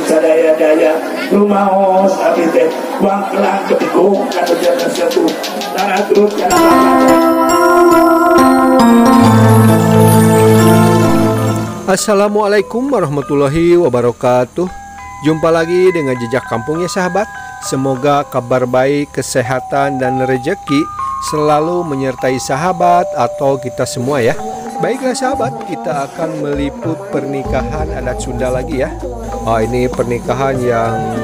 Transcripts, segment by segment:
sadaya-daya rumaos abdi teh uang kelang kepigung atau jasa satu tanah turut Assalamualaikum warahmatullahi wabarakatuh. Jumpa lagi dengan Jejak Kampung ya sahabat. Semoga kabar baik, kesehatan dan rezeki selalu menyertai sahabat atau kita semua ya. Baiklah sahabat, kita akan meliput pernikahan adat Sunda lagi ya. Ini pernikahan yang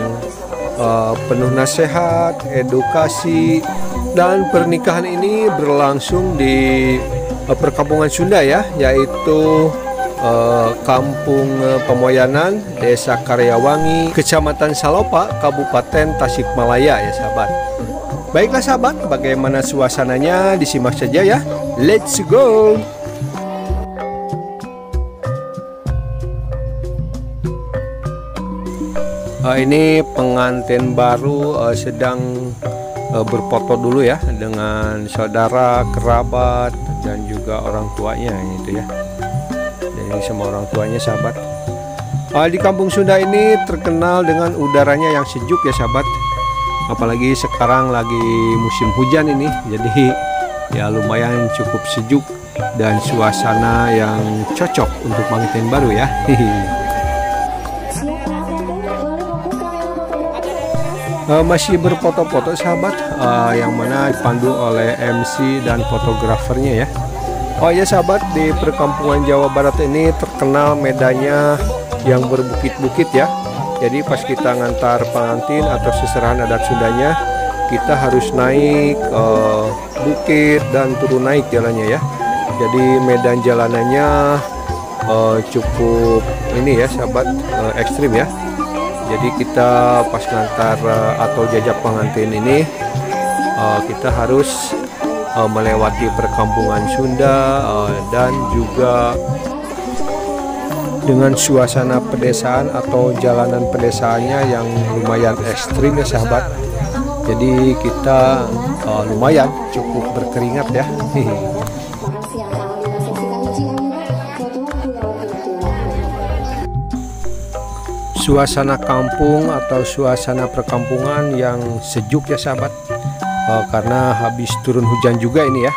penuh nasihat, edukasi, dan pernikahan ini berlangsung di perkampungan Sunda ya, yaitu Kampung Pemoyanan, Desa Karyawangi, Kecamatan Salopa, Kabupaten Tasikmalaya ya sahabat. Baiklah sahabat, bagaimana suasananya disimak saja ya. Let's go. Ini pengantin baru sedang berfoto dulu ya dengan saudara, kerabat, dan juga orang tuanya itu ya. Jadi semua orang tuanya sahabat. Di kampung Sunda ini terkenal dengan udaranya yang sejuk ya sahabat. Apalagi sekarang lagi musim hujan ini, jadi ya lumayan cukup sejuk dan suasana yang cocok untuk pengantin baru ya. Masih berfoto-foto sahabat, yang mana dipandu oleh MC dan fotografernya ya. Oh ya sahabat, di perkampungan Jawa Barat ini terkenal medannya yang berbukit-bukit ya. Jadi pas kita ngantar pengantin atau seserahan adat Sundanya, kita harus naik bukit dan turun naik jalannya ya. Jadi medan jalanannya cukup ini ya sahabat, ekstrim ya. Jadi kita pas ngantar atau jajak pengantin ini, kita harus melewati perkampungan Sunda dan juga dengan suasana pedesaan atau jalanan pedesaannya yang lumayan ekstrim ya sahabat. Jadi kita lumayan cukup berkeringat ya. Suasana kampung atau suasana perkampungan yang sejuk ya sahabat, karena habis turun hujan juga ini ya.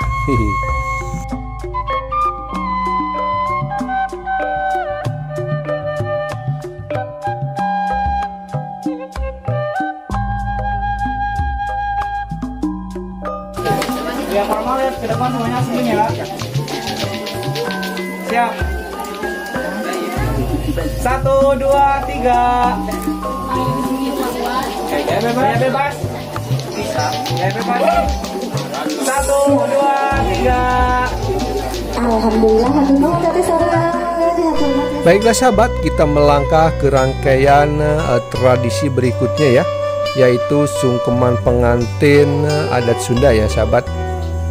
Ya formal ya, ke depan semuanya segini ya. Siap. 1, 2, 3. Ya bebas, ya bebas. Bisa, ya bebas. 1, 2, 3. Alhamdulillah, Baiklah sahabat, kita melangkah ke rangkaian tradisi berikutnya ya, yaitu sungkeman pengantin adat Sunda ya sahabat.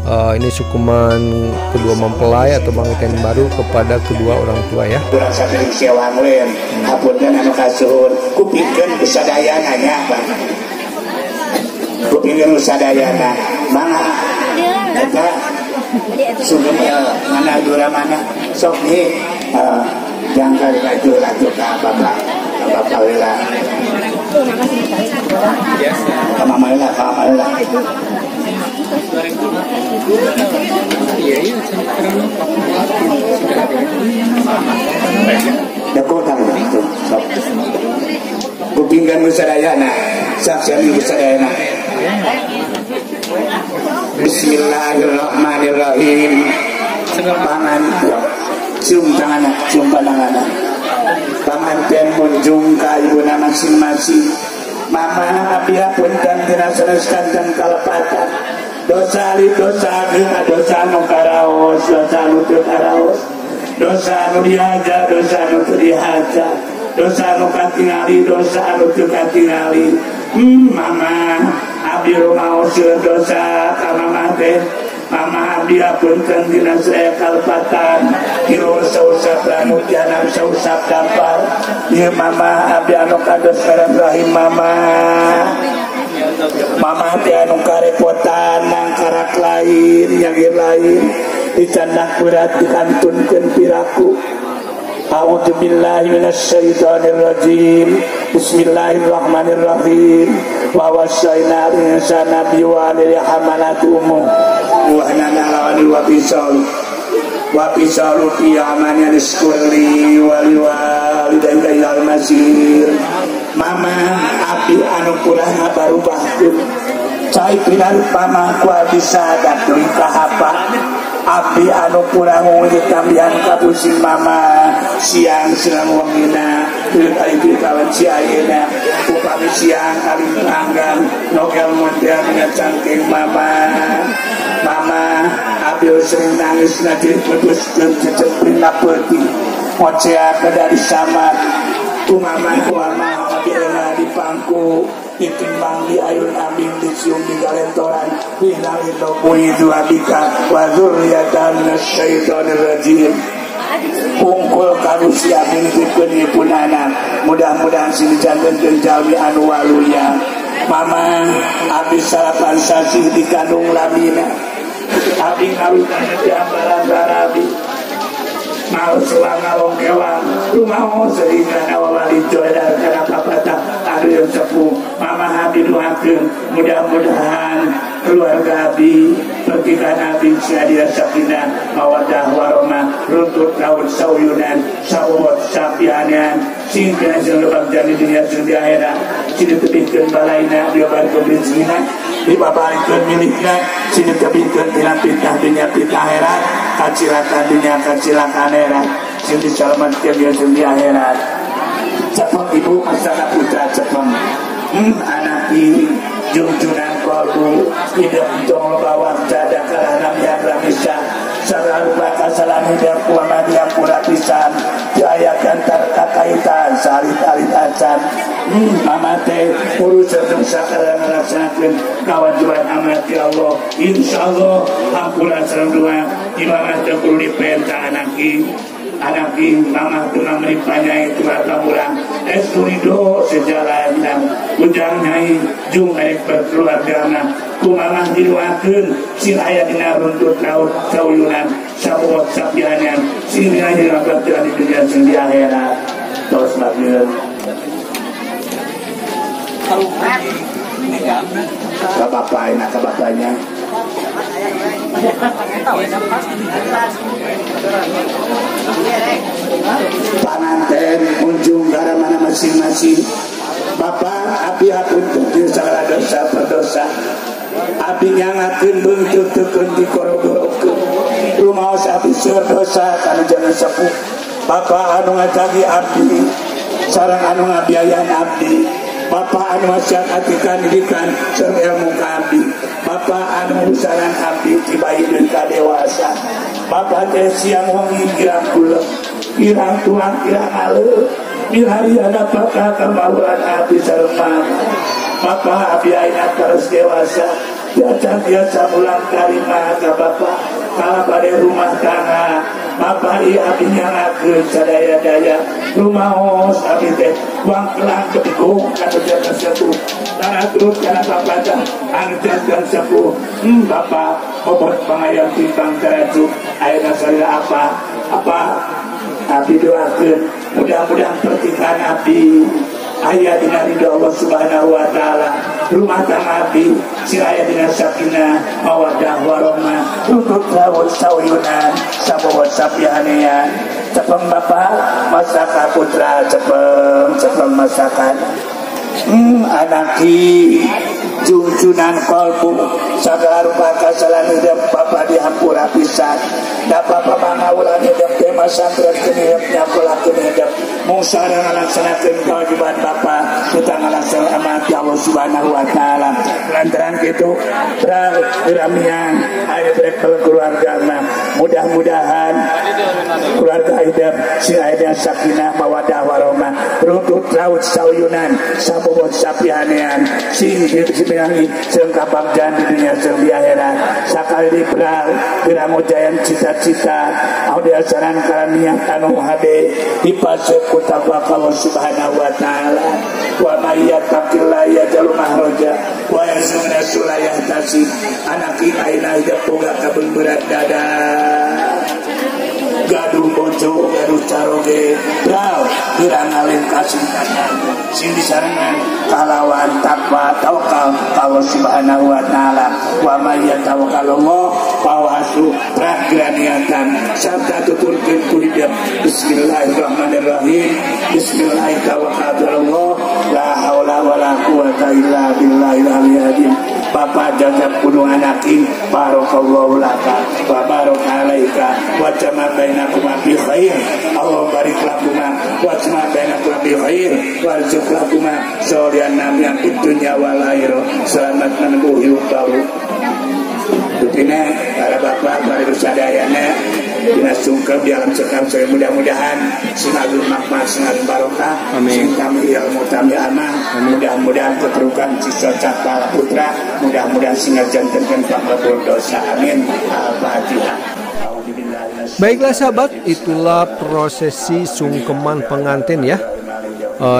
Ini sungkeman kedua mempelai atau pengantin baru kepada kedua orang tua ya. Rasa dari sewang lain, hapunten anu kasuhun, kupikeun kusadayana nya Bang. Kupikeun kusadayana, mangga. Eta sungkem mana dura mana sok nih jangkar laju ka Bapak heula. Mama heula. Dakotang itu sok kupinggan kusadayana saksian kusadayana. Bismillahirrahmanirrahim. Pangan cium tangan panganten munjung ka ibuna masing-masing. Mama abiapunten dirasakan dan kalepatan dosa nu karaos, dosa nu teu karaos, dosa nu dihaja, dosa nu teu dihaja, dosa nu katingali, dosa nu teu katingali. Mama abdi rumaos dosa ka mama teh. Mama abdi apunten dina saya kalepatan kiro sausap anu jangan sausap dampar. Ieu mama abdi anu kados rahim mama. Mama teh anu karepotan nang karak lain yang lain dicandak berat dikantunkeun piraku. A'udzu billahi minasyaitonir rajim. Bismillahirrahmanirrahim. Wa wasaina insana biwalil hamalatu umum wa nana wa bisal wa bisalu fi amani rizqi waliwalidayya ilal masir. Mama api anu kurang barubahkeun cai pinan pamangku bisa datang kahapa api anu kurang wujud tambihan kapusin mama siang siang wangina kali kawan si ayena upami siang kali pelanggan nokel model dengan cangking mama api sering nangis nanti putus dan ceceprin lapeti ngocea ke dari samar ku mama api enak di pangku ditimbang di ayun ambing dicium di galentoran hinalin nopui duabika wa dzurriatan minasyaitonir rajim. Kungkul kanu siap nitipkeun ipun anak mudah-mudahan sini janten jalmi anu waluya. Mama abdi salapan sasi dikandung lamina abdi ngawitan di ambaran barabi mau selang ngalong kewang rumah sehingga nawawali jodoh karena papatah ada yang sepuh. Mama Abi doakan mudah-mudahan keluarga Abi pertikan Abi siadia sakinah mawadah warahmah runtut tahun sauyunan sawot sapianan singkana jeung lebang jani dunia jeung di akhirat sini tebihkeun balaina dia barkeun rezekina dibabarikeun milikna sini tebihkeun tina pitah dunia pitah akhirat kacilakan dunia kacilakan akhirat sini diselamatkeun dia jeung di akhirat. Cepeng ibu asana putra cepeng anak ini junjunan kolbu hidup dong bawah dada kalanam yang ramisa selalu bakal salam hidup kuaman yang pura pisan diayakan terkaitan salit-alit acan mama teh urusan dosa karena melaksanakan kawajiban amanat ya Allah insyaallah ampunan serang doa imamah teh perlu dipenta anak mama tengah meripanya itu kamulang esturido sejalan dan ujang nyai jung aek berkeluarga ku mama didoakeun sing aya dina runtut laut sauyunan sabot sapianan sing aya dina baktian di dunia jeung di akhirat tos bagieun ka bapaknya panganten kunjung gara mana masing-masing. Bapak abi hapunten di segala dosa berdosa abi nyangakeun beunteut teukeun dikorogorokeun rumaos abi seueur dosa kana jangan sepuh. Bapak anu ngajagi abdi sareng anu ngabiayahan abdi Bapak anu masyarakat didikan sareng ilmu ka abdi Bapak anu usaran abdi tibaikeun ka dewasa. Bapak teh siang wengi kirang kula kirang tuang kirang aleuh milariana bakal kamaluan abdi sareng mama. Bapak abdi ayeuna terus dewasa biasa ulang karimah ka Bapak kala bade rumah tangga. Bapak ieu abdi nyangakeun sadaya-daya rumaos abdi teh uang kelang kebigung kana jaga sepuh taraturut kana papatah anu jaga sepuh. Bapak bobot pangayam timbang tarajuk ayeuna sarila apa abdi doakeun mudah-mudahan pertikan abdi aya dina ridho Allah Subhanahu wa taala. Rumah tangga abdi sing aya dina sakinah mawaddah warahmah runtut laut sauyunan sabawat sapianean. Cepeng Bapak masaka putra cepeng masakan anaki junjunan kolbu sagala rupa kasalan hidup Bapak dihampura pisan da Bapak mangawulan hidup teh masantreun hidup nyakulakeun hidup mung sareng ngalaksanakeun kewajiban Bapak kita ngalaksanakeun amanat Allah Subhanahu wa taala. Lantaran kitu ramian aya brek keluarga mudah-mudahan keluarga hidup sing aya sakinah mawaddah warahmah runtut laut sauyunan sabobot sapianean sing dibilangi jeung kabagjan di dunia jeung di akhirat sakali dibral diramojayan cita-cita audia saran kalaniah anu hade dipaseuh ku taqwa Allah Subhanahu wa taala. Wa may yattaqillaha yaj'al mahraja wa yarzuqhu la yahtasib. Anak ayeuna hidup boga kabeung berat dada gaduh bojo gaduh caro oge brau kirang alim kasingkatan sing disarangan kalawan takwa tawakal Allah subhanahu wa ta'ala wa may yatawakkalallah fawasu pragraniatan sabda tuturkeun kuliah bismillahirrahmanirrahim bismillahirrahmanirrahim la haula wala quwata illa billahil aliyyil Bapak jajab kudu anakin barakallahu laka wa baraka alaika wa jama bainakuma bi khair Allah barik lakuma wa jama bainakuma bi khair warzuq lakuma sholihan namian fid dunya wal akhirah selamat menempuh hidup baru Tutina para bapak para sadayana dina sungkem di alam sekam saya mudah-mudahan sinagul makmur sinagul barokah sing kami ilmu kami aman mudah-mudahan keterukan sisa cakal putra mudah-mudahan singa jantenkeun pakabul dosa amin al-fatihah. Baiklah sahabat, itulah prosesi sungkeman pengantin ya.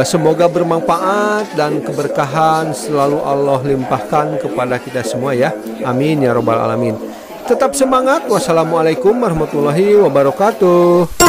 Semoga bermanfaat dan keberkahan selalu Allah limpahkan kepada kita semua ya. Amin ya robbal alamin. Tetap semangat. Wassalamualaikum warahmatullahi wabarakatuh.